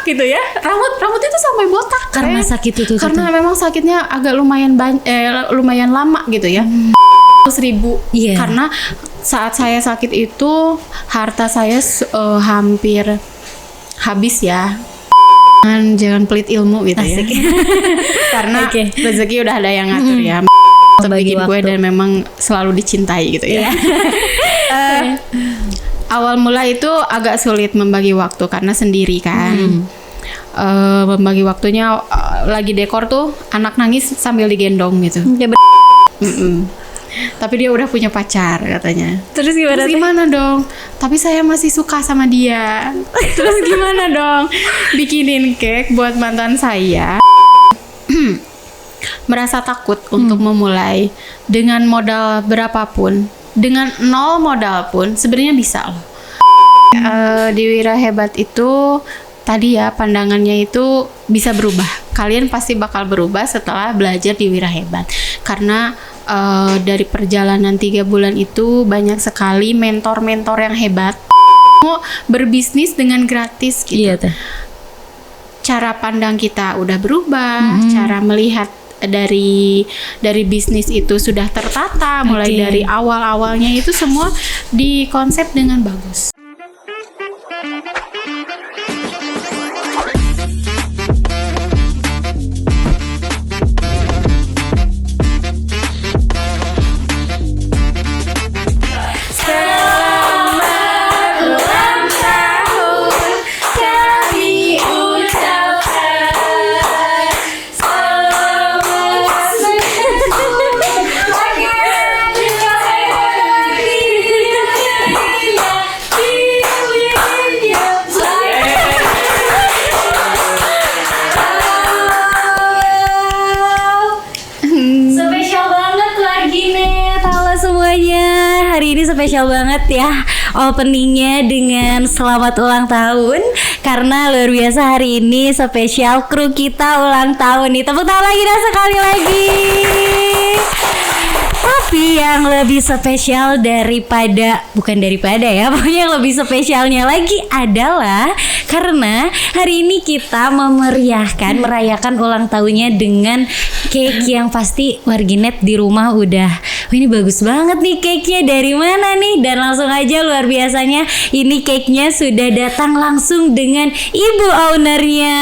gitu ya. Rambut itu sampai botak Karena sakit itu. Karena memang sakitnya agak lumayan lama gitu ya. 1.000. Iya. Karena saat saya sakit itu harta saya hampir habis ya. Jangan pelit ilmu gitu ya. Karena rezeki udah ada yang ngatur ya. Bikin gue dan memang selalu dicintai gitu ya. Awal mula itu agak sulit membagi waktu karena sendiri kan. Membagi waktunya lagi dekor tuh anak nangis sambil digendong gitu. Tapi dia udah punya pacar katanya. Terus gimana dong? Tapi saya masih suka sama dia. Terus gimana dong? Bikinin cake buat mantan saya. Merasa takut untuk memulai dengan modal berapapun, dengan 0 modal pun sebenarnya bisa loh. Di Wira Hebat itu tadi ya pandangannya itu bisa berubah. Kalian pasti bakal berubah setelah belajar di Wira Hebat. Karena dari perjalanan 3 bulan itu banyak sekali mentor-mentor yang hebat. Mau berbisnis dengan gratis gitu. Iya tuh. Cara pandang kita udah berubah, cara melihat dari bisnis itu sudah tertata, mulai dari awal-awalnya itu semua dikonsep dengan bagus. Spesial banget ya openingnya dengan selamat ulang tahun. Karena luar biasa hari ini spesial kru kita ulang tahun nih. Tepuk tangan lagi dan sekali lagi. Tapi yang lebih spesial bukan daripada ya, pokoknya yang lebih spesialnya lagi adalah karena hari ini kita merayakan ulang tahunnya dengan cake yang pasti warginet di rumah udah, ini bagus banget nih cake-nya, dari mana nih? Dan langsung aja luar biasanya ini cake-nya sudah datang langsung dengan ibu ownernya.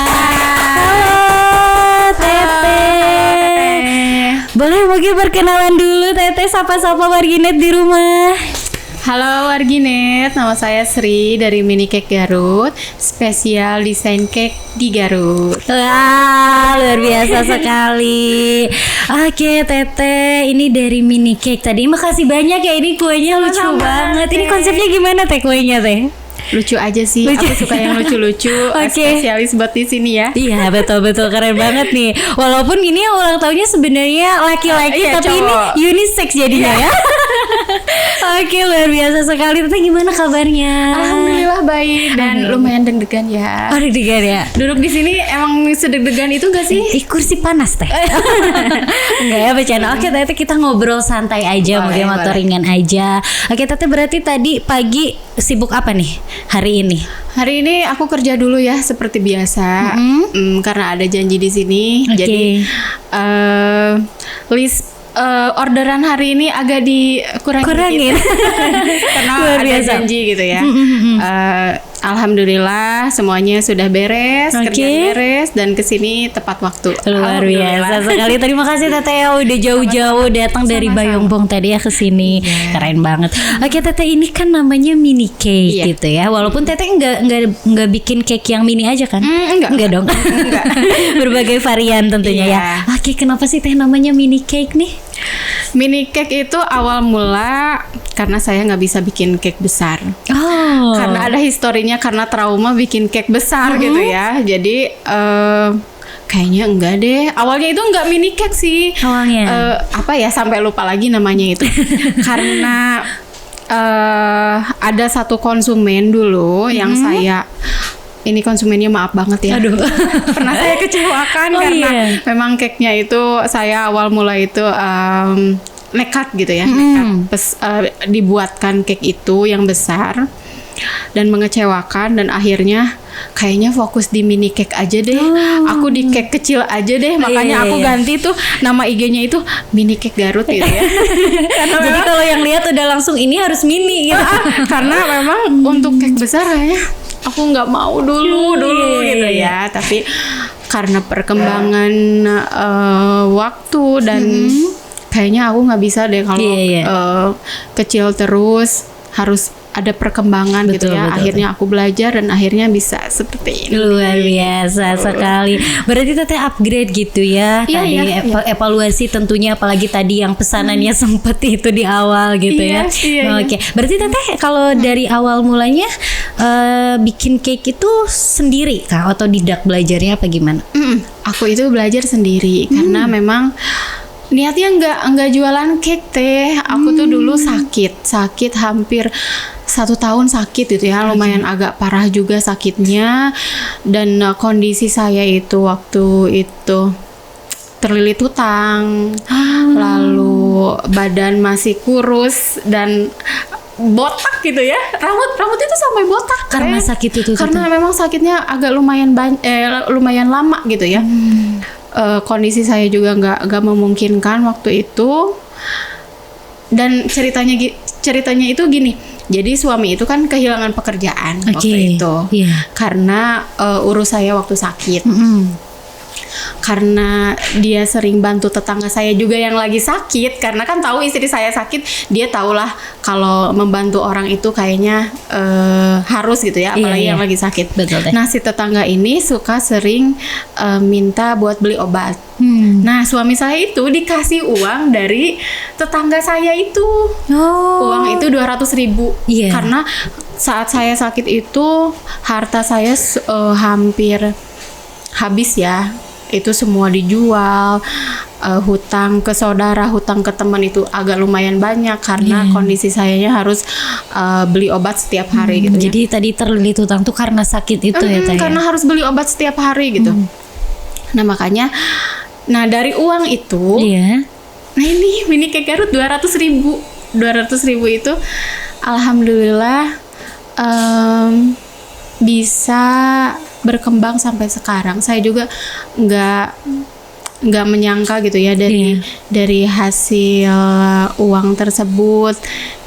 Halo Tete. Boleh mungkin perkenalan dulu Tete, sapa-sapa warginet di rumah. Halo warginet, nama saya Sri dari Mini Cake Garut, spesial desain cake di Garut. Wah, luar biasa sekali. Oke Tete, ini dari Mini Cake tadi. Makasih banyak ya, ini kuenya lucu banget. Ini konsepnya gimana Teh kuenya Teh? Lucu aja sih, aku suka yang lucu-lucu. Spesialis buat di sini ya. Iya betul-betul keren banget nih. Walaupun ini ulang tahunnya sebenarnya laki-laki, tapi cowok. ini unisex jadinya ya. Oke, luar biasa sekali. Tete gimana kabarnya? Alhamdulillah baik dan lumayan deg-degan ya. Oh, deg-degan ya. Duduk di sini emang sedeg-degan itu gak sih? Kursi panas Teh. Enggak ya bercanda. Oke Tete, kita ngobrol santai aja, mungkin motor ringan aja. Oke Tete, berarti tadi pagi sibuk apa nih hari ini? Hari ini aku kerja dulu ya seperti biasa. Karena ada janji di sini. Jadi list orderan hari ini agak dikurangin karena ada janji gitu ya. Alhamdulillah semuanya sudah beres, kerjaan beres dan kesini tepat waktu. Luar biasa sekali. Terima kasih Tete ya udah jauh-jauh datang dari Bayongbong tadi ya ke sini. Keren banget. Oke Tete, ini kan namanya mini cake gitu ya. Walaupun Tete enggak bikin cake yang mini aja kan? Enggak dong. Berbagai varian tentunya ya. Oke, kenapa sih Teh namanya mini cake nih? Mini cake itu awal mula karena saya nggak bisa bikin cake besar. Karena ada historinya, karena trauma bikin cake besar gitu ya. Jadi kayaknya enggak deh. Awalnya itu enggak mini cake sih. Awalnya apa ya, sampai lupa lagi namanya itu. Karena ada satu konsumen dulu yang ini konsumennya maaf banget ya. Aduh. Pernah saya kecewakan karena memang cake-nya itu saya awal mula itu nekat gitu ya. Dibuatkan cake itu yang besar dan mengecewakan, dan akhirnya kayaknya fokus di mini cake aja deh. Aku di cake kecil aja deh. Makanya Iya, aku iya. ganti tuh nama IG-nya itu mini cake Garut gitu ya. Jadi kalau yang lihat udah langsung ini harus mini gitu. Karena memang untuk cake besar kayaknya aku nggak mau dulu Iya, gitu iya. ya. Tapi karena perkembangan waktu dan kayaknya aku nggak bisa deh kalau Iya, iya. kecil terus, harus ada perkembangan gitu Betul, ya. betul. Akhirnya aku belajar dan akhirnya bisa seperti ini. Luar biasa sekali. Berarti Teteh upgrade gitu ya. Iya, Tadi iya, evaluasi tentunya, apalagi tadi yang pesanannya sempet itu di awal gitu Iya, ya. iya, iya. Oke. Berarti Teteh kalau dari awal mulanya bikin cake itu sendiri kah, atau didak belajarnya apa gimana? Aku itu belajar sendiri karena memang niatnya nggak jualan cake teh. Aku tuh dulu sakit hampir 1 tahun sakit gitu ya, lumayan agak parah juga sakitnya. Dan kondisi saya itu waktu itu terlilit hutang, lalu badan masih kurus dan botak gitu ya, rambut itu sampai botak Karena Teh. sakit itu, karena memang sakitnya agak lumayan lama gitu ya. Kondisi saya juga nggak memungkinkan waktu itu. Dan ceritanya itu gini, jadi suami itu kan kehilangan pekerjaan waktu itu Iya. karena urus saya waktu sakit. Karena dia sering bantu tetangga saya juga yang lagi sakit, karena kan tahu istri saya sakit, dia tahulah kalau membantu orang itu kayaknya harus gitu ya, apalagi Iya, yang iya. lagi sakit. Betul, Teh. Nah si tetangga ini suka sering minta buat beli obat. Nah suami saya itu dikasih uang dari tetangga saya itu. Uang itu 200.000. Iya. Karena saat saya sakit itu harta saya hampir habis ya. Itu semua dijual. Hutang ke saudara, hutang ke teman itu agak lumayan banyak karena kondisi sayanya harus beli obat setiap hari gitu. Jadi tadi terlilit hutang tuh karena sakit itu ya Teh? Karena harus beli obat setiap hari gitu. Nah makanya, dari uang itu, Iya. nah ini mini cake Garut 200.000 itu, alhamdulillah bisa berkembang sampai sekarang. Saya juga nggak menyangka gitu ya dari hasil uang tersebut,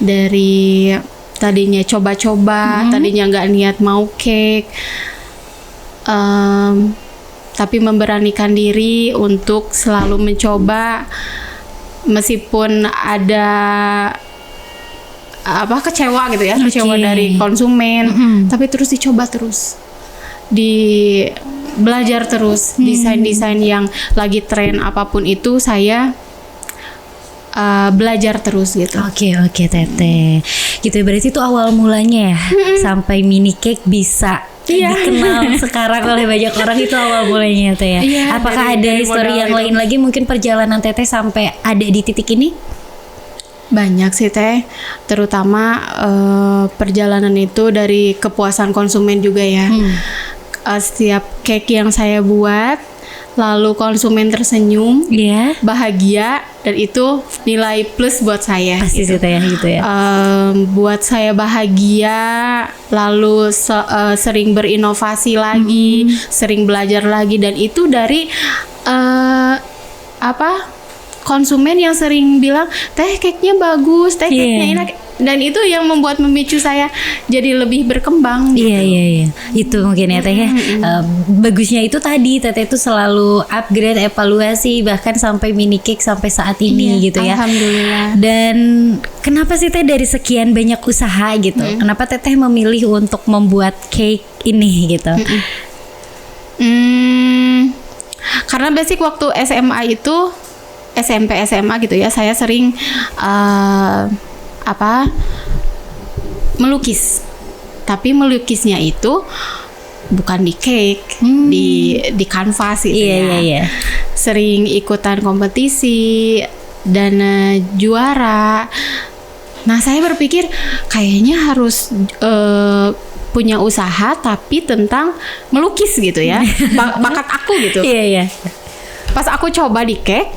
dari tadinya coba-coba, tadinya nggak niat mau cake, tapi memberanikan diri untuk selalu mencoba meskipun ada kecewa gitu ya, kecewa dari konsumen, tapi terus dicoba terus, belajar terus desain-desain yang lagi tren apapun itu saya belajar terus gitu. Oke Teteh. Gitu ya, berarti itu awal mulanya ya sampai mini cake bisa Iya. dikenal sekarang oleh banyak orang, itu awal mulanya Teh ya. Iya, Apakah ada dari histori modal yang itu. lain lagi, mungkin perjalanan Teteh sampai ada di titik ini? Banyak sih Teh, terutama perjalanan itu dari kepuasan konsumen juga ya. Setiap cake yang saya buat, lalu konsumen tersenyum, Iya. bahagia, dan itu nilai plus buat saya. Pasti sih Teh gitu ya. Buat saya bahagia, lalu sering berinovasi lagi, sering belajar lagi, dan itu dari konsumen yang sering bilang teh cake-nya bagus, teh cake-nya enak, dan itu yang membuat memicu saya jadi lebih berkembang. Iya. Itu mungkin ya Teh ya. Bagusnya itu tadi Teteh itu selalu upgrade, evaluasi, bahkan sampai mini cake sampai saat ini gitu ya. Alhamdulillah. Dan kenapa sih Teh dari sekian banyak usaha gitu, kenapa Teteh memilih untuk membuat cake ini gitu? Karena basic waktu SMA itu, SMP SMA gitu ya, saya sering melukis. Tapi melukisnya itu bukan di cake, di kanvas gitu ya. Iya. Sering ikutan kompetisi dan juara. Nah, saya berpikir kayaknya harus punya usaha tapi tentang melukis gitu ya. Bakat aku gitu. Iya. Pas aku coba di cake,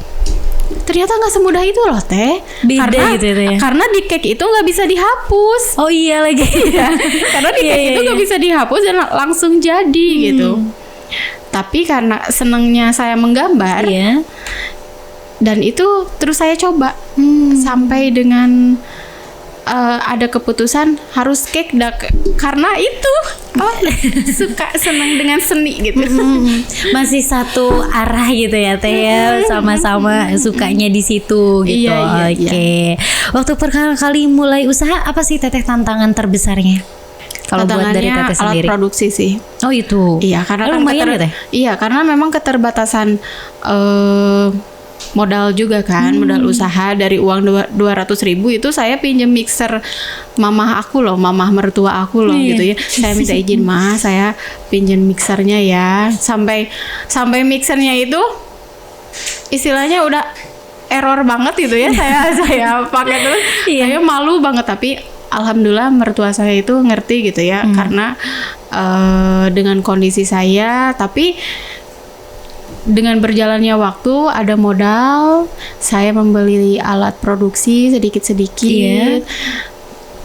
ternyata nggak semudah itu loh Teh. Beda gitu ya. Karena di cake itu nggak bisa dihapus. Oh iya lagi. Karena di cake itu nggak bisa dihapus dan langsung jadi gitu. Tapi karena senangnya saya menggambar, dan itu terus saya coba sampai dengan ada keputusan harus cake karena itu suka senang dengan seni gitu. Masih satu arah gitu ya Teh ya, sama-sama sukanya di situ gitu. Oke. Waktu pertama kali mulai usaha apa sih Teteh tantangan terbesarnya? Kalau buat dari Teteh sendiri. Alat produksi sih. Oh itu. Iya, karena kan lumayan ya Teh? Iya, karena memang keterbatasan modal juga kan, modal usaha. Dari uang 200.000 itu saya pinjam mixer mamah aku loh, mamah mertua aku loh gitu ya. Saya minta izin Ma, saya pinjam mixernya ya. Sampai mixernya itu istilahnya udah error banget gitu ya. saya pakai terus, saya malu banget, tapi alhamdulillah mertua saya itu ngerti gitu ya, karena dengan kondisi saya, tapi dengan berjalannya waktu ada modal, saya membeli alat produksi sedikit-sedikit.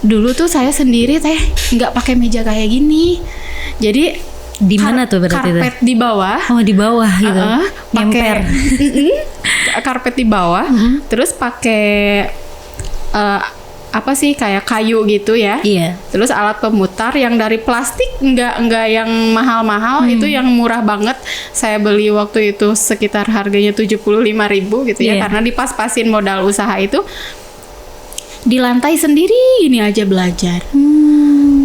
Dulu tuh saya sendiri Teh nggak pakai meja kayak gini, jadi di mana tuh berarti karpet di bawah. Oh di bawah gitu, pakai karpet di bawah, terus pakai apa sih kayak kayu gitu ya. Terus alat pemutar yang dari plastik, enggak yang mahal-mahal, itu yang murah banget. Saya beli waktu itu sekitar harganya 75.000 gitu ya, karena dipas-pasin modal usaha itu. Di lantai sendiri ini aja belajar.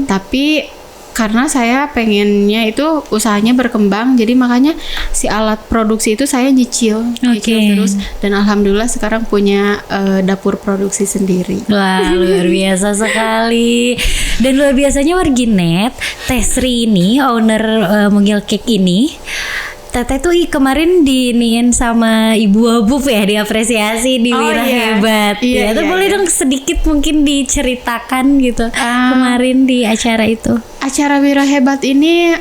Tapi karena saya pengennya itu usahanya berkembang, jadi makanya si alat produksi itu saya nyicil terus, dan alhamdulillah sekarang punya dapur produksi sendiri. Wah luar biasa sekali. Dan luar biasanya warginet, Teh Sri ini owner Mungil Cake ini, Teteh tuh kemarin diiniin sama Ibu Abuf ya, diapresiasi di Wira Hebat. Itu boleh dong sedikit mungkin diceritakan gitu kemarin di acara itu. Acara Wira Hebat ini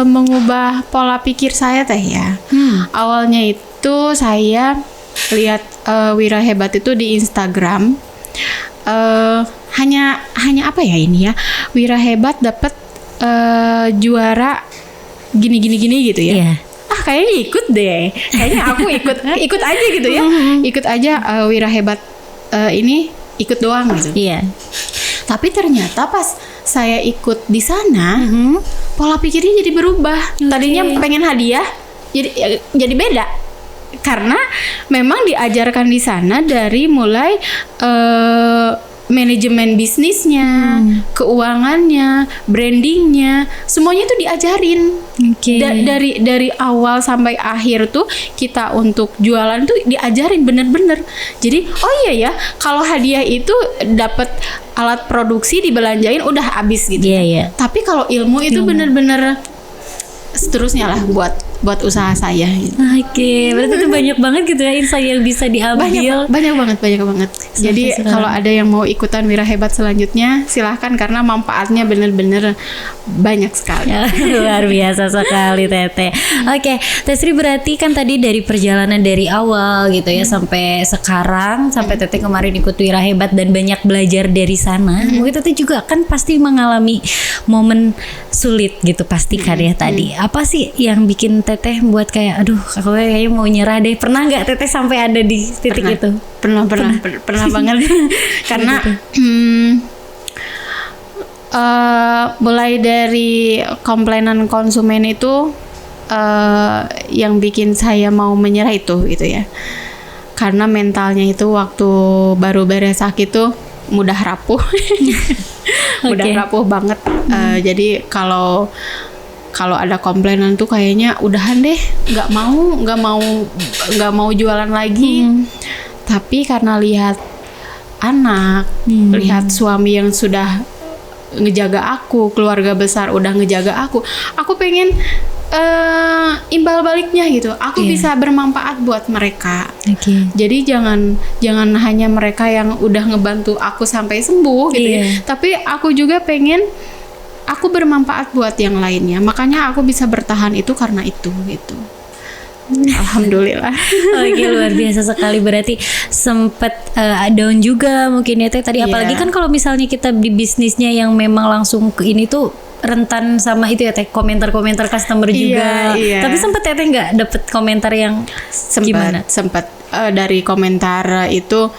mengubah pola pikir saya Teh ya. Awalnya itu saya lihat Wira Hebat itu di Instagram, hanya apa ya ini ya, Wira Hebat dapat juara gini gitu ya. Kayaknya ikut deh. Kayaknya aku ikut aja gitu ya. Ikut aja Wira Hebat ini ikut doang gitu. Tapi ternyata pas saya ikut di sana, pola pikirnya jadi berubah. Tadinya pengen hadiah, jadi beda. Karena memang diajarkan di sana dari mulai manajemen bisnisnya, keuangannya, brandingnya, semuanya itu diajarin. Dari awal sampai akhir tuh kita untuk jualan tuh diajarin bener-bener. Jadi ya kalau hadiah itu dapat alat produksi dibelanjain udah habis gitu. Tapi kalau ilmu itu bener-bener seterusnya lah buat usaha saya gitu. Berarti itu banyak banget gitu ya insight yang bisa diambil. Banyak banget. Jadi kalau ada yang mau ikutan Wira Hebat selanjutnya silahkan, karena manfaatnya bener-bener banyak sekali. Luar biasa sekali Teteh. Teh Sri, berarti kan tadi dari perjalanan dari awal gitu ya sampai sekarang, sampai Teteh kemarin ikut Wira Hebat dan banyak belajar dari sana. Mungkin Teteh juga kan pasti mengalami momen sulit gitu pasti kan ya tadi. Apa sih yang bikin Teteh buat kayak aduh aku kayaknya mau nyerah deh? Pernah nggak Teteh sampai ada di titik itu? Pernah banget. Karena mulai dari komplainan konsumen itu yang bikin saya mau menyerah itu gitu ya. Karena mentalnya itu waktu baru beres sakit tuh mudah rapuh. Mudah rapuh banget. Jadi kalau ada komplainan tuh kayaknya udahan deh, nggak mau jualan lagi. Tapi karena lihat anak, lihat suami yang sudah ngejaga aku, keluarga besar udah ngejaga aku pengen imbal baliknya gitu. Aku bisa bermanfaat buat mereka. Jadi jangan hanya mereka yang udah ngebantu aku sampai sembuh gitu ya. Tapi aku juga pengen aku bermanfaat buat yang lainnya. Makanya aku bisa bertahan itu karena itu gitu. Alhamdulillah. Oke, luar biasa sekali. Berarti sempet down juga mungkin ya Teh tadi. Iya. Apalagi kan kalau misalnya kita di bisnisnya yang memang langsung ke ini tuh rentan sama itu ya Teh, komentar-komentar customer juga. Iya. Tapi sempet ya Teh nggak dapet komentar yang gimana? Sempat dari komentar itu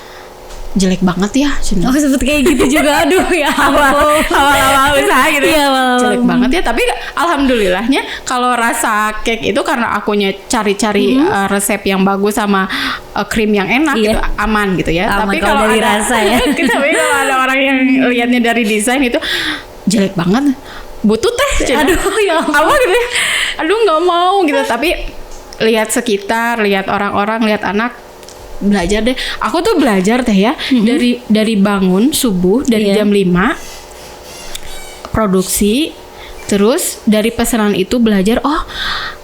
jelek banget ya. Oh sempet kayak gitu juga. Aduh ya ampun. Awal-awal usaha gitu Iya, ya. awal-awal. Jelek banget ya, tapi alhamdulillahnya kalau rasa cake itu karena akunya cari-cari resep yang bagus sama krim yang enak Iya. gitu, aman gitu ya. Aman Tapi kalau dari rasa ya. Tapi kalau ada orang yang lihatnya dari desain itu jelek banget. Butuh teh. Aduh ya ampun. Apa gitu ya. Aduh nggak mau gitu, tapi lihat sekitar, lihat orang-orang, lihat anak, belajar deh. Aku tuh belajar teh ya, dari bangun subuh dari Iya. jam 5 produksi, terus dari pesanan itu belajar, oh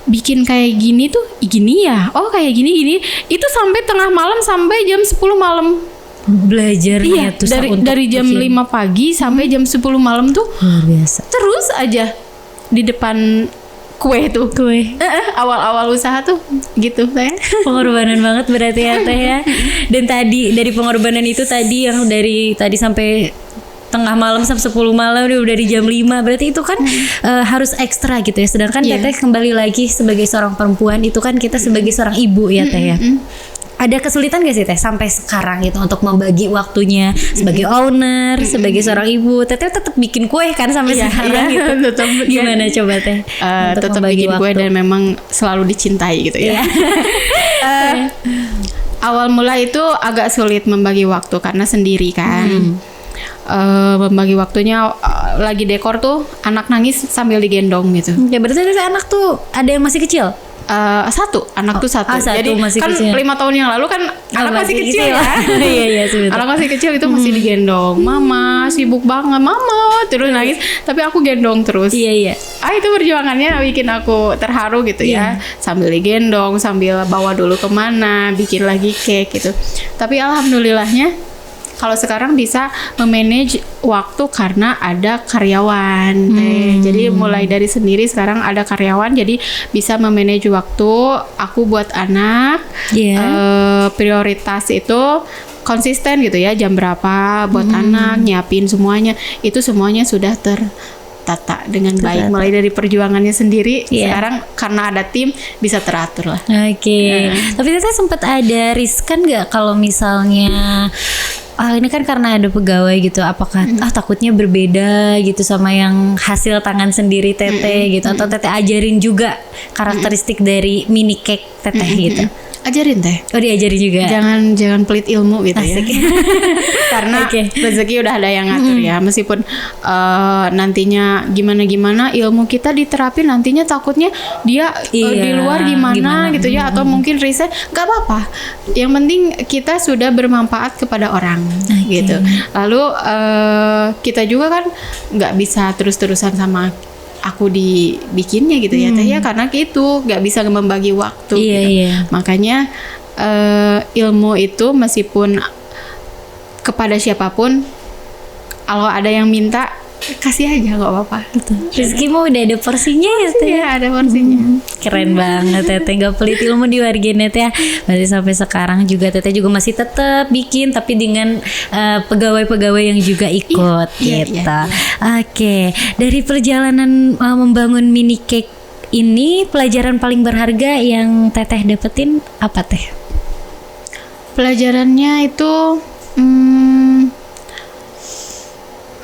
bikin kayak gini tuh gini ya, oh kayak gini itu sampai tengah malam, sampai jam 10 malam. Belajarnya tuh dari jam 5 pagi sampai jam 10 malam tuh luar biasa. terus aja di depan kue tuh. Awal-awal usaha tuh gitu teh. Pengorbanan banget berarti ya Teh ya. Dan tadi dari pengorbanan itu tadi yang dari tadi sampai tengah malam sampai 10 malam udah dari jam 5, berarti itu kan harus ekstra gitu ya. Sedangkan Teteh kembali lagi sebagai seorang perempuan itu kan kita sebagai seorang ibu ya Teh ya. Ada kesulitan gak sih Teh sampai sekarang gitu untuk membagi waktunya sebagai owner, sebagai seorang ibu? Teteh tetap bikin kue kan sampai sekarang gitu. Tetap Gimana coba Teh? Untuk tetap membagi bikin kue waktu? dan memang selalu dicintai gitu ya. Awal mula itu agak sulit membagi waktu karena sendiri kan. Membagi waktunya lagi dekor tuh anak nangis sambil digendong gitu. Ya berarti Teteh anak tuh ada yang masih kecil? Satu anak tuh satu. satu, Jadi masih kan kecil. 5 tahun yang lalu kan anak masih kecil ya. Iya sih betul. Anak masih kecil itu masih digendong. Mama sibuk banget, mama terus nangis. Tapi aku gendong terus. Iya. Itu perjuangannya bikin aku terharu gitu ya. Sambil digendong, sambil bawa dulu kemana, bikin lagi cake gitu. Tapi alhamdulillahnya kalau sekarang bisa memanage waktu karena ada karyawan. Jadi mulai dari sendiri sekarang ada karyawan, jadi bisa memanage waktu. Aku buat anak, prioritas itu konsisten gitu ya, jam berapa buat anak, nyiapin semuanya. Itu semuanya sudah tertata dengan baik. Mulai dari perjuangannya sendiri, sekarang karena ada tim bisa teratur lah. Oke. Tapi Teteh sempat ada riskan nggak kalau misalnya ini kan karena ada pegawai gitu, apakah takutnya berbeda gitu sama yang hasil tangan sendiri Teteh gitu, atau Teteh ajarin juga karakteristik dari mini cake Teteh gitu? Ajarin teh. Oh diajarin juga. Jangan pelit ilmu gitu ya. Karena rezeki udah ada yang ngatur ya. Meskipun nantinya gimana ilmu kita diterapin, nantinya takutnya dia di luar gimana gitu ya, atau mungkin riset, nggak apa-apa. Yang penting kita sudah bermanfaat kepada orang gitu. Lalu kita juga kan nggak bisa terus-terusan sama aku dibikinnya gitu ya Teh ya, karena gitu nggak bisa membagi waktu gitu. Makanya ilmu itu meskipun kepada siapapun, kalau ada yang minta kasih aja nggak apa-apa. Rizky mau udah ada porsinya ya Teh? Iya ada porsinya. Keren banget Teteh, gak pelit ilmu di Warganet ya. Berarti sampai sekarang juga Teteh juga masih tetap bikin, tapi dengan pegawai-pegawai yang juga ikut gitu. Oke, dari perjalanan membangun mini cake ini, pelajaran paling berharga yang Teteh dapetin apa Teh? Pelajarannya itu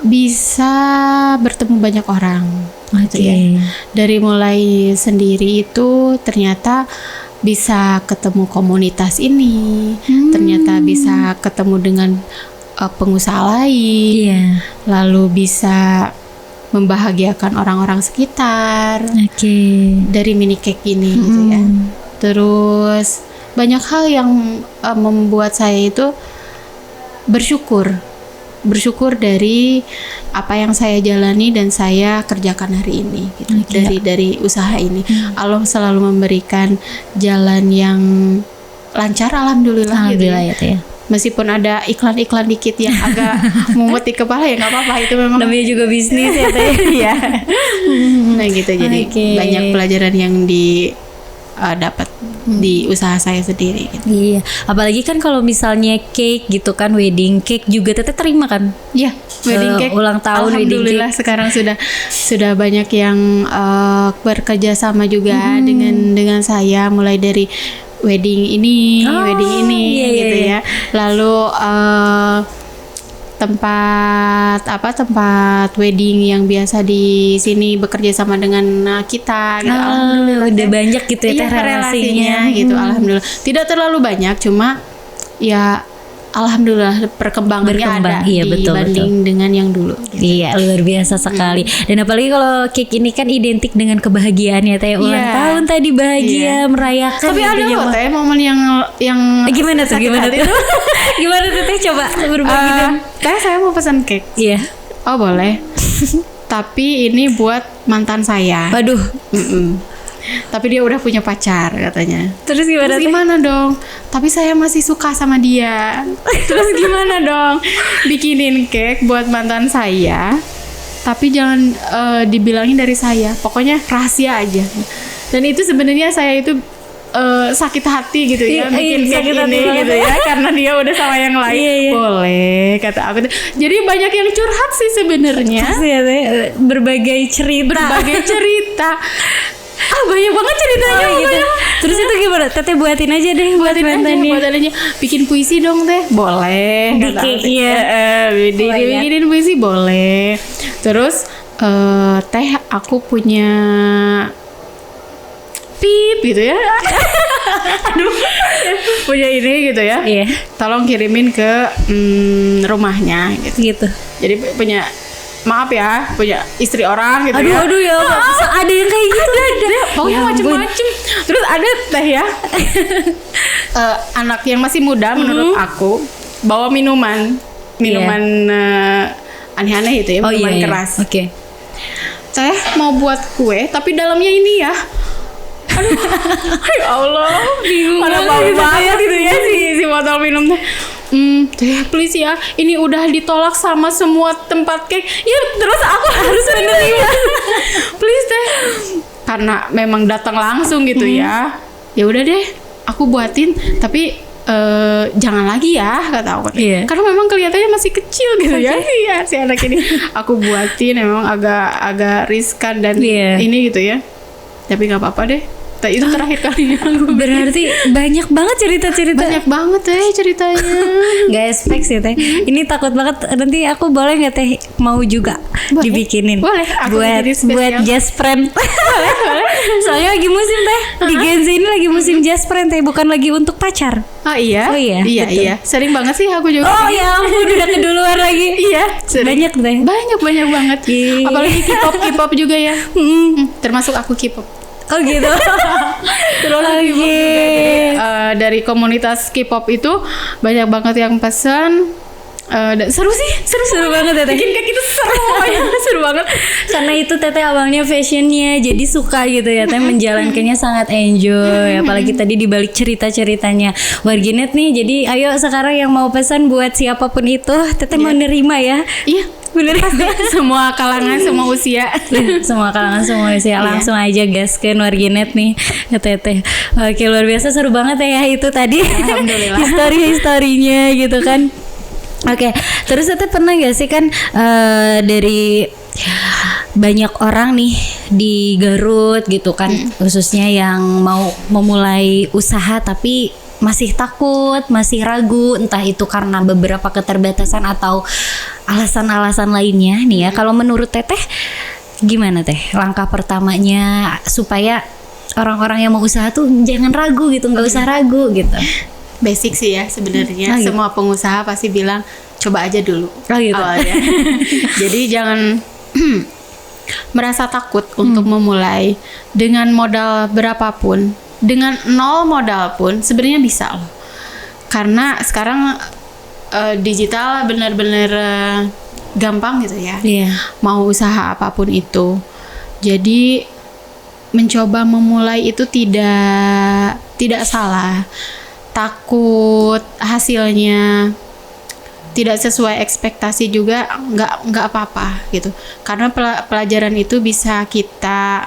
bisa bertemu banyak orang. Gitu ya. Dari mulai sendiri itu ternyata bisa ketemu komunitas ini, ternyata bisa ketemu dengan pengusaha lain, lalu bisa membahagiakan orang-orang sekitar. Dari mini cake ini gitu ya. Terus banyak hal yang membuat saya itu bersyukur dari apa yang saya jalani dan saya kerjakan hari ini gitu. Dari usaha ini Allah selalu memberikan jalan yang lancar, alhamdulillah gitu ya. Meskipun ada iklan-iklan dikit yang agak mumet di kepala, ya nggak apa-apa, itu memang namanya juga bisnis ya Teh. Nah gitu, jadi banyak pelajaran yang dapat di usaha saya sendiri gitu. Iya, apalagi kan kalau misalnya cake gitu kan, wedding cake juga teteh terima kan? Iya, wedding cake ulang tahun, wedding alhamdulillah cake. sekarang sudah banyak yang bekerja sama juga dengan saya, mulai dari wedding ini, iya, gitu iya. ya. Lalu tempat wedding yang biasa di sini bekerja sama dengan kita gitu. Alhamdulillah Udah teh. banyak gitu ya Iya, teh relasinya gitu. Alhamdulillah. Tidak terlalu banyak, cuma ya alhamdulillah perkembangannya Berkembang, ada iya, betul, dibanding dengan yang dulu gitu. Iya, luar biasa sekali. Dan apalagi kalau cake ini kan identik dengan kebahagiaan ya teh. Ulang Iya. tahun tadi bahagia, merayakan. Tapi ada intinya loh mah. teh momen yang Gimana tuh? sakit Gimana hati tuh? Gimana tuh teh? Coba berbagi dong. Teh saya mau pesan cake. Iya. Oh boleh. Tapi ini buat mantan saya. Waduh. Tapi dia udah punya pacar katanya. Terus gimana Terus teh? gimana dong? Tapi saya masih suka sama dia. Terus gimana dong? Bikinin cake buat mantan saya. Tapi jangan dibilangin dari saya. Pokoknya rahasia aja. Dan itu sebenarnya saya itu sakit hati gitu ya, bikin cake sakit hati ini banget. gitu ya, karena dia udah sama yang lain. Iya, iya. Boleh kata aku. Jadi banyak yang curhat sih sebenarnya. Terus ya teh, berbagai cerita. Banyak banget ceritanya. Oh, gitu. Terus itu gimana? Teteh buatin aja deh buatin mantannya. aja bikin puisi dong teh, boleh Di kata cake, aku. iya. Bikinin puisi boleh. Terus teh aku punya pip gitu ya. Aduh, punya ini gitu ya. Iya. Tolong kirimin ke rumahnya gitu. Gitu. Jadi punya, maaf ya, punya istri orang gitu ya. Aduh ya. Ada yang kayak gitu ada. Pokoknya Ya ampun. macem-macem. Terus ada teh ya, anak yang masih muda menurut aku, bawa minuman aneh-aneh itu ya, minuman keras. Oke. Teh mau buat kue, tapi dalamnya ini ya. Aduh, ya Allah, bingung. Mana bau banget gitu ya si botol minum teh. Teh please ya, ini udah ditolak sama semua tempat cake. Ya terus aku harus menerima. Please teh. Karena memang datang langsung gitu ya. Ya udah deh, aku buatin, tapi jangan lagi ya kata aku. Iya. Karena memang kelihatannya masih kecil gitu ya si anak ini. Aku buatin memang agak riskan dan Iya. ini gitu ya. Tapi nggak apa-apa deh. Itu terakhir kalinya aku Berarti banyak banget cerita-cerita. banyak banget ceritanya. Gak expect sih teh. Ini takut banget. Nanti aku boleh nggak teh mau juga Boleh. dibikinin? Boleh, aku Buat jadi spesial. buat just friend. Soalnya lagi musim teh. Di Gen Z ini lagi musim just friend teh. Bukan lagi untuk pacar. Oh iya. Oh iya, Iya betul. iya. Sering banget sih aku juga. Oh ya ampun udah keduluan lagi. Iya. Sering. Banyak teh. Banyak banget. Iya. Apalagi K-pop juga ya. Termasuk aku K-pop. Oh gitu. Terus dari komunitas K-pop itu banyak banget yang pesan. Seru banget ya teh. Bikin kayak gitu seru pokoknya. Seru banget. Karena itu teteh awalnya fashionnya jadi suka gitu ya teh, menjalankannya sangat enjoy. Apalagi tadi dibalik cerita-ceritanya warganet nih. Jadi ayo sekarang yang mau pesan buat siapapun itu teteh mau nerima ya. Iya. Bener. Semua kalangan, semua usia. Semua kalangan semua usia langsung aja gaskeun warganet nih ya teteh. Oke luar biasa seru banget ya itu tadi. Alhamdulillah. Historinya gitu kan. Oke, terus teteh pernah gak sih kan dari banyak orang nih di Garut gitu kan, khususnya yang mau memulai usaha tapi masih takut, masih ragu, entah itu karena beberapa keterbatasan atau alasan-alasan lainnya nih ya. Kalau menurut teteh gimana teh langkah pertamanya supaya orang-orang yang mau usaha tuh jangan ragu gitu, nggak usah ragu gitu. Basic sih ya sebenarnya. Oh, gitu. Semua pengusaha pasti bilang coba aja dulu gitu. awalnya. Jadi jangan merasa takut untuk memulai. Dengan modal berapapun, dengan nol modal pun sebenarnya bisa loh. Karena sekarang digital benar-benar gampang gitu ya. Iya. Mau usaha apapun itu. Jadi mencoba memulai itu tidak salah. Takut hasilnya tidak sesuai ekspektasi juga nggak apa-apa gitu. Karena pelajaran itu bisa kita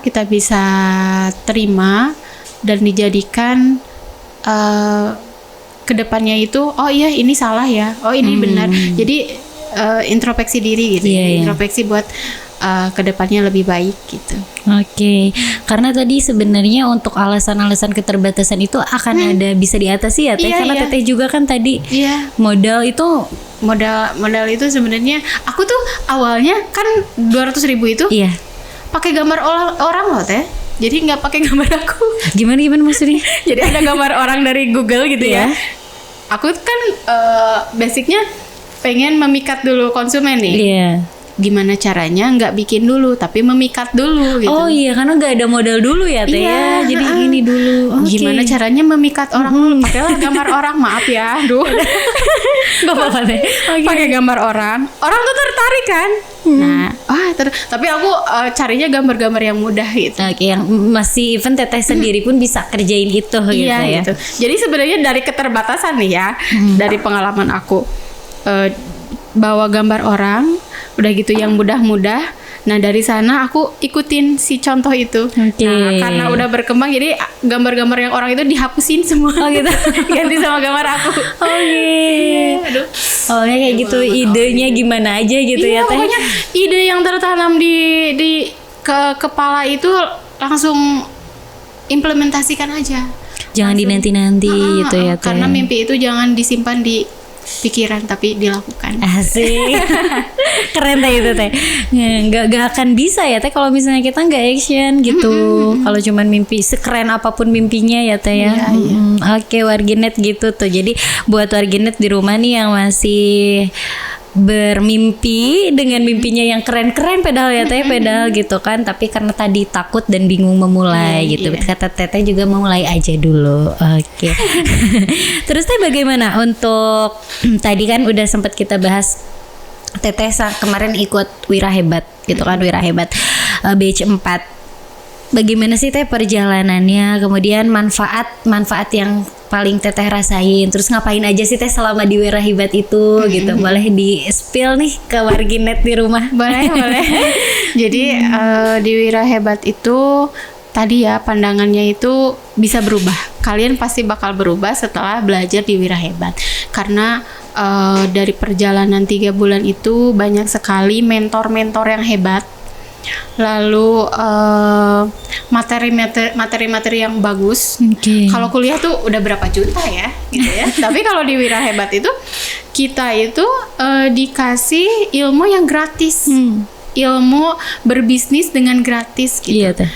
kita bisa terima dan dijadikan kedepannya itu, oh iya ini salah ya, oh ini benar. Jadi introspeksi diri gitu, introspeksi buat kedepannya lebih baik gitu. Oke, karena tadi sebenarnya untuk alasan-alasan keterbatasan itu akan ada bisa diatasi ya Teh, karena Teteh juga kan tadi modal itu sebenarnya aku tuh awalnya kan 200.000 itu pakai gambar orang loh Teh, jadi nggak pakai gambar aku. Gimana maksudnya? Jadi ada gambar orang dari Google gitu ya. Aku kan basicnya pengen memikat dulu konsumen nih. Gimana caranya nggak bikin dulu tapi memikat dulu gitu. Oh iya, karena nggak ada modal dulu ya Teh ya. Jadi ini dulu. Gimana caranya memikat orang dulu? Pakailah gambar orang, maaf ya. Aduh. Gak apa-apa Teh. Pakai gambar orang tuh tertarik kan. Nah, tapi aku carinya gambar-gambar yang mudah gitu. Oke, yang masih even Teteh sendiri pun bisa kerjain itu gitu ya. Gitu. Jadi sebenarnya dari keterbatasan nih ya, dari pengalaman aku bawa gambar orang, udah gitu yang mudah-mudah. Nah dari sana aku ikutin si contoh itu. Nah karena udah berkembang, jadi gambar-gambar yang orang itu dihapusin semua. Oh gitu. Ganti sama gambar aku. Aduh. Awalnya kayak gitu, idenya gimana aja gitu ya Teh. Pokoknya ide yang tertanam di kepala itu langsung implementasikan aja. Jangan dinanti-nanti gitu ya Teh. Karena mimpi itu jangan disimpan di pikiran tapi dilakukan. Asik. Keren Teh itu Teh. Nggak akan bisa ya Teh kalau misalnya kita nggak action gitu. Kalau cuman mimpi, sekeren apapun mimpinya ya Teh ya. Oke, warginet gitu tuh. Jadi buat warginet di rumah nih yang masih bermimpi dengan mimpinya yang keren-keren padahal ya Teh, padahal gitu kan, tapi karena tadi takut dan bingung memulai gitu. Kata Teteh juga memulai aja dulu. Oke. Terus Teh bagaimana untuk tadi kan udah sempat kita bahas Teteh kemarin ikut Wira Hebat gitu kan, Wira Hebat batch 4. Bagaimana sih Teh perjalanannya, kemudian manfaat yang paling Teteh rasain, terus ngapain aja sih Teh selama di Wira Hebat itu gitu. Boleh di spill nih ke warginet di rumah? Boleh. Jadi di Wira Hebat itu tadi ya, pandangannya itu bisa berubah. Kalian pasti bakal berubah setelah belajar di Wira Hebat, karena dari perjalanan 3 bulan itu banyak sekali mentor-mentor yang hebat. Lalu materi-materi yang bagus. Kalau kuliah tuh udah berapa juta ya gitu ya. Tapi kalau di Wira Hebat itu kita itu dikasih ilmu yang gratis. Ilmu berbisnis dengan gratis gitu. Iya Teh.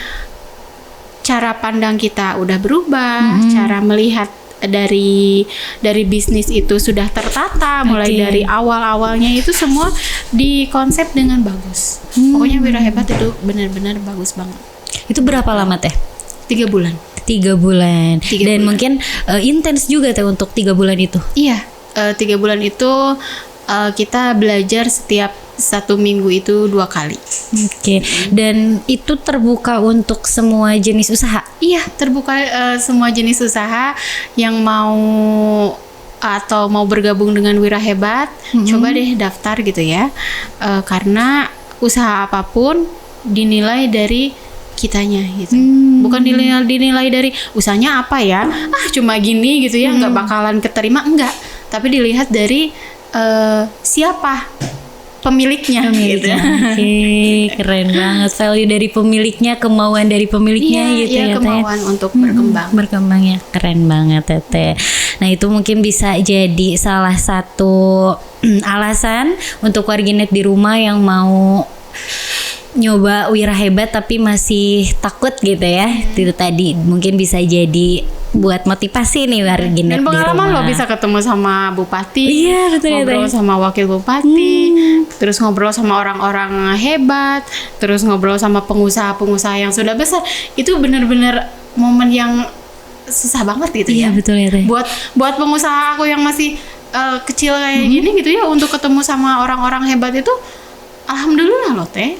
Cara pandang kita udah berubah, cara melihat dari bisnis itu sudah tertata, mulai dari awal-awalnya itu semua dikonsep dengan bagus. Pokoknya Wira Hebat itu benar-benar bagus banget. Itu berapa lama Teh? 3 bulan. 3 bulan. Dan mungkin intens juga Teh untuk 3 bulan itu. Iya, 3 bulan itu kita belajar setiap 1 minggu itu 2 kali. Oke. Dan itu terbuka untuk semua jenis usaha? Iya, terbuka semua jenis usaha yang mau atau mau bergabung dengan Wira Hebat, coba deh daftar gitu ya. Karena usaha apapun dinilai dari kitanya gitu. Bukan dinilai dari usahanya apa ya. Cuma gini gitu ya, nggak bakalan keterima, enggak. Tapi dilihat dari siapa pemiliknya gitu. Oke, keren banget. Value dari pemiliknya, kemauan dari pemiliknya gitu ya. Kemauan untuk berkembang ya, keren banget Teteh. Nah itu mungkin bisa jadi salah satu alasan untuk warginet di rumah yang mau nyoba Wira Hebat tapi masih takut gitu ya. Itu tadi mungkin bisa jadi buat motivasi nih warginet di rumah. Dan pengalaman lo bisa ketemu sama bupati, iya, betul, ngobrol sama wakil bupati, terus ngobrol sama orang-orang hebat, terus ngobrol sama pengusaha-pengusaha yang sudah besar. Itu benar-benar momen yang susah banget gitu ya. Iya betul ya Teh. Buat pengusaha aku yang masih kecil kayak gini gitu ya, untuk ketemu sama orang-orang hebat itu alhamdulillah loh Teh.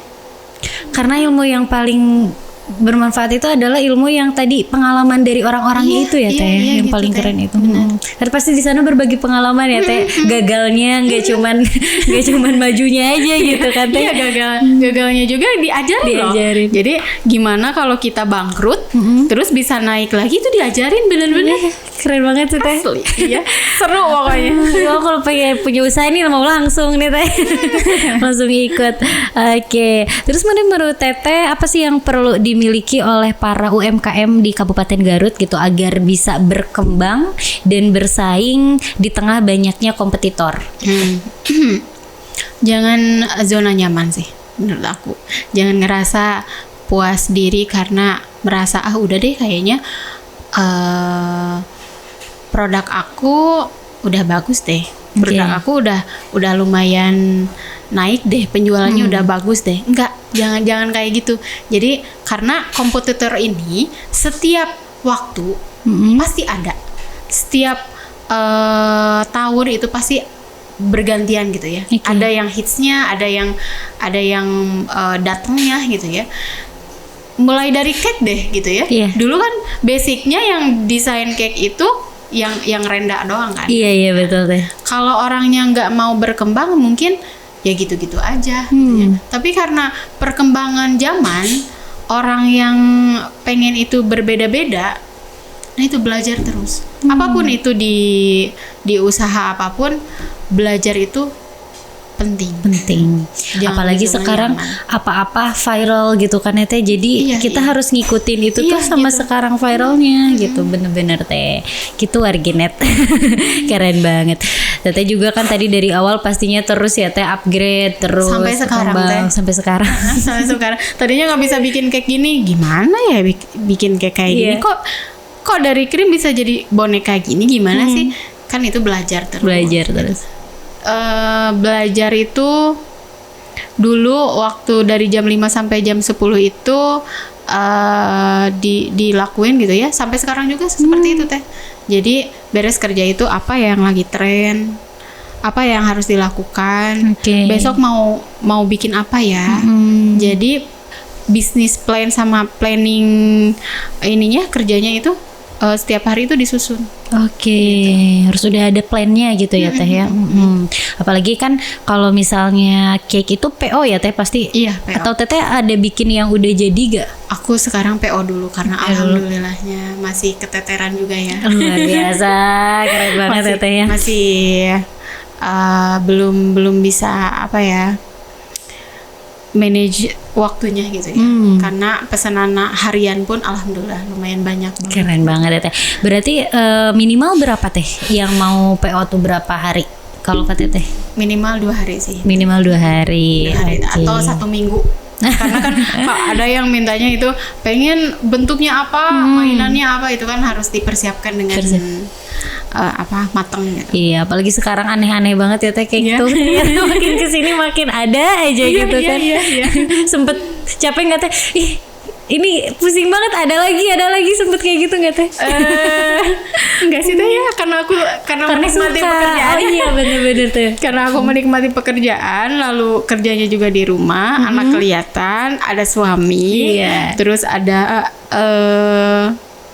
Karena ilmu yang paling bermanfaat itu adalah ilmu yang tadi pengalaman dari orang-orangnya itu ya Teh, yang gitu, paling Teh. keren itu. Karena pasti di sana berbagi pengalaman ya Teh, gagalnya nggak cuman majunya aja gitu kan Teh. Iya, gagalnya juga diajarin. Jadi gimana kalau kita bangkrut terus bisa naik lagi itu diajarin bener-bener. Keren banget sih Teh. Asli. Iya, seru pokoknya. Oh, kalau pengen punya usaha ini mau langsung nih Teh. Langsung ikut. Oke. Terus menurut Teteh apa sih yang perlu dimiliki oleh para UMKM di Kabupaten Garut gitu agar bisa berkembang dan bersaing di tengah banyaknya kompetitor? Jangan zona nyaman sih menurut aku. Jangan ngerasa puas diri karena merasa udah deh kayaknya produk aku udah bagus deh. Produk aku udah lumayan naik deh, penjualannya udah bagus deh. Enggak, jangan kayak gitu. Jadi karena kompetitor ini setiap waktu pasti ada. Setiap tahun itu pasti bergantian gitu ya. Ada yang hitsnya, ada yang datangnya gitu ya. Mulai dari cake deh gitu ya. Dulu kan basicnya yang desain cake itu yang rendah doang kan. Iya betul Teh. Kalau orangnya nggak mau berkembang mungkin ya gitu-gitu aja gitu ya. Tapi karena perkembangan zaman, orang yang pengen itu berbeda-beda, nah itu belajar terus. Apapun itu di usaha apapun, belajar itu penting. Jangan Apalagi sekarang apa-apa viral gitu kan ya Teh. Jadi kita harus ngikutin itu tuh sama gitu. Sekarang viralnya gitu. Bener-bener Teh. Gitu warginet. Keren banget. Teteh juga kan tadi dari awal pastinya terus ya Teh upgrade terus sampai sekarang Teh. Sampai sekarang. Tadinya nggak bisa bikin kayak gini. Gimana ya bikin kayak gini? Kok dari krim bisa jadi boneka gini? Gimana sih? Kan itu belajar terus. Belajar itu dulu waktu dari jam 5 sampai jam 10 itu dilakuin gitu ya. Sampai sekarang juga seperti itu Teh. Jadi beres kerja itu apa yang lagi tren, apa yang harus dilakukan. Besok mau bikin apa ya. Jadi bisnis plan sama planning ininya kerjanya itu setiap hari itu disusun. Harus udah ada plannya gitu ya Teh ya. Apalagi kan kalau misalnya cake itu PO ya Teh pasti. Iya PO. Atau Teteh ada bikin yang udah jadi gak? Aku sekarang PO dulu karena alhamdulillahnya masih keteteran juga ya. Luar biasa, keren banget Teteh ya. Masih belum bisa apa ya, manage waktunya gitu ya. Karena pesanan harian pun alhamdulillah lumayan banyak banget. Keren banget ya Teh. Berarti minimal berapa Teh yang mau PO tuh berapa hari? Kalau kata Teh minimal 2 hari sih. Minimal 2 hari. Atau 1 minggu. Karena kan ada yang mintanya itu pengen bentuknya apa, mainannya apa, itu kan harus dipersiapkan dengan matang gitu. Iya, apalagi sekarang aneh-aneh banget ya Teh kayak gitu. Makin kesini makin ada aja gitu kan. Sempet capek nggak Teh? Ini pusing banget, ada lagi sempet kayak gitu nggak Teh? Enggak sih Teh ya, karena menikmati pekerjaan. Oh iya bener-bener Teh. Karena aku menikmati pekerjaan, lalu kerjanya juga di rumah, anak kelihatan, ada suami, terus ada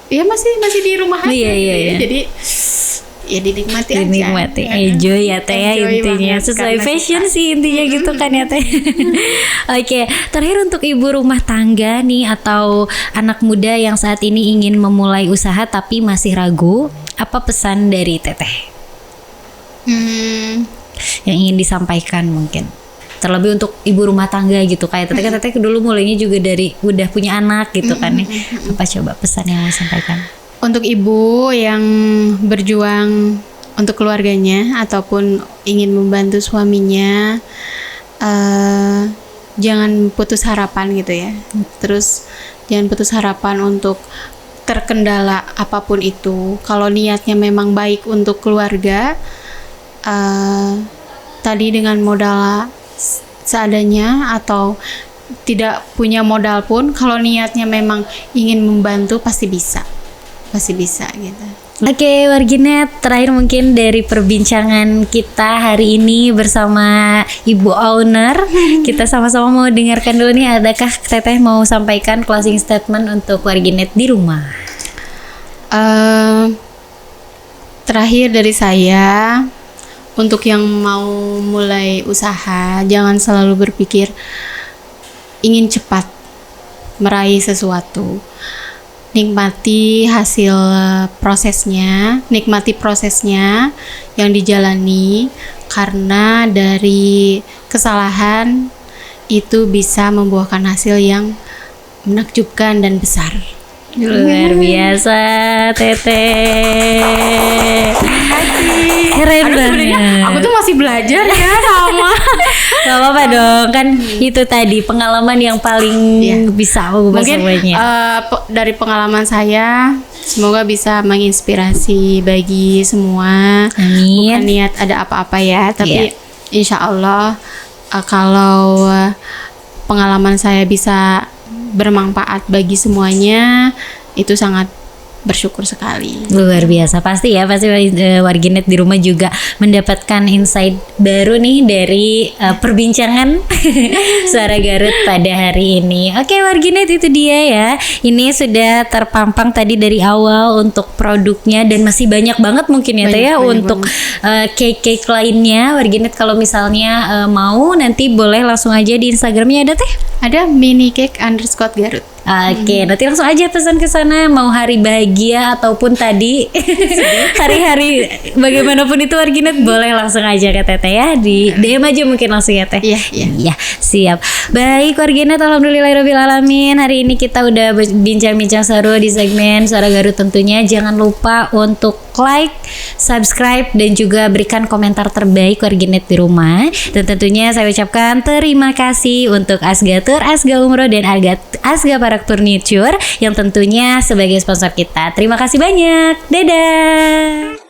ya masih di rumah aja. Iya. Jadi ya dinikmati aja. Enjoy ya Teh ya intinya. Sesuai fashion sih intinya gitu kan ya Teh. Oke, terakhir untuk ibu rumah tangga nih atau anak muda yang saat ini ingin memulai usaha tapi masih ragu, apa pesan dari Teteh? Yang ingin disampaikan mungkin. Terlebih untuk ibu rumah tangga gitu kayak Teteh kan Teteh dulu mulainya juga dari udah punya anak gitu kan ya. Apa coba pesan yang mau disampaikan? Untuk ibu yang berjuang untuk keluarganya ataupun ingin membantu suaminya, jangan putus harapan gitu ya. Terus jangan putus harapan untuk terkendala apapun itu. Kalau niatnya memang baik untuk keluarga, tadi dengan modal seadanya atau tidak punya modal pun, kalau niatnya memang ingin membantu pasti bisa pasti bisa gitu. Oke, warginet, terakhir mungkin dari perbincangan kita hari ini bersama Ibu Owner, kita sama-sama mau dengarkan dulu nih, adakah Teteh mau sampaikan closing statement untuk warginet di rumah? Terakhir dari saya, untuk yang mau mulai usaha, jangan selalu berpikir ingin cepat meraih sesuatu. Nikmati hasil prosesnya, nikmati prosesnya yang dijalani, karena dari kesalahan itu bisa membuahkan hasil yang menakjubkan dan besar. Luar biasa, Teteh. Keren banget. Aku tuh masih belajar ya sama. Gak apa-apa dong, kan itu tadi pengalaman yang paling bisa ubah Mungkin semuanya. dari pengalaman saya, semoga bisa menginspirasi bagi semua. Amin. Bukan niat ada apa-apa ya, tapi insya Allah kalau pengalaman saya bisa bermanfaat bagi semuanya, itu sangat bersyukur sekali. Luar biasa, pasti warganet di rumah juga mendapatkan insight baru nih dari perbincangan Suara Garut pada hari ini. Oke, warganet, itu dia ya. Ini sudah terpampang tadi dari awal untuk produknya, dan masih banyak banget mungkin ya Teh ya untuk cake-cake lainnya. Warganet kalau misalnya mau, nanti boleh langsung aja di Instagramnya, ada Teh? Ada @minicake_Garut. Oke, nanti langsung aja pesan ke sana, mau hari bahagia ataupun tadi hari-hari bagaimanapun itu warginet, boleh langsung aja ke Teteh ya, di DM aja mungkin langsung ya Teh. Iya, siap. Baik warginet, alhamdulillahirabbil alamin. Hari ini kita udah bincang-bincang seru di segmen Suara Garut tentunya. Jangan lupa untuk like, subscribe, dan juga berikan komentar terbaik warginet di rumah. Dan tentunya saya ucapkan terima kasih untuk Asga Tour, Asga Umroh, dan Asga Parak Furniture yang tentunya sebagai sponsor kita. Terima kasih banyak. Dadah.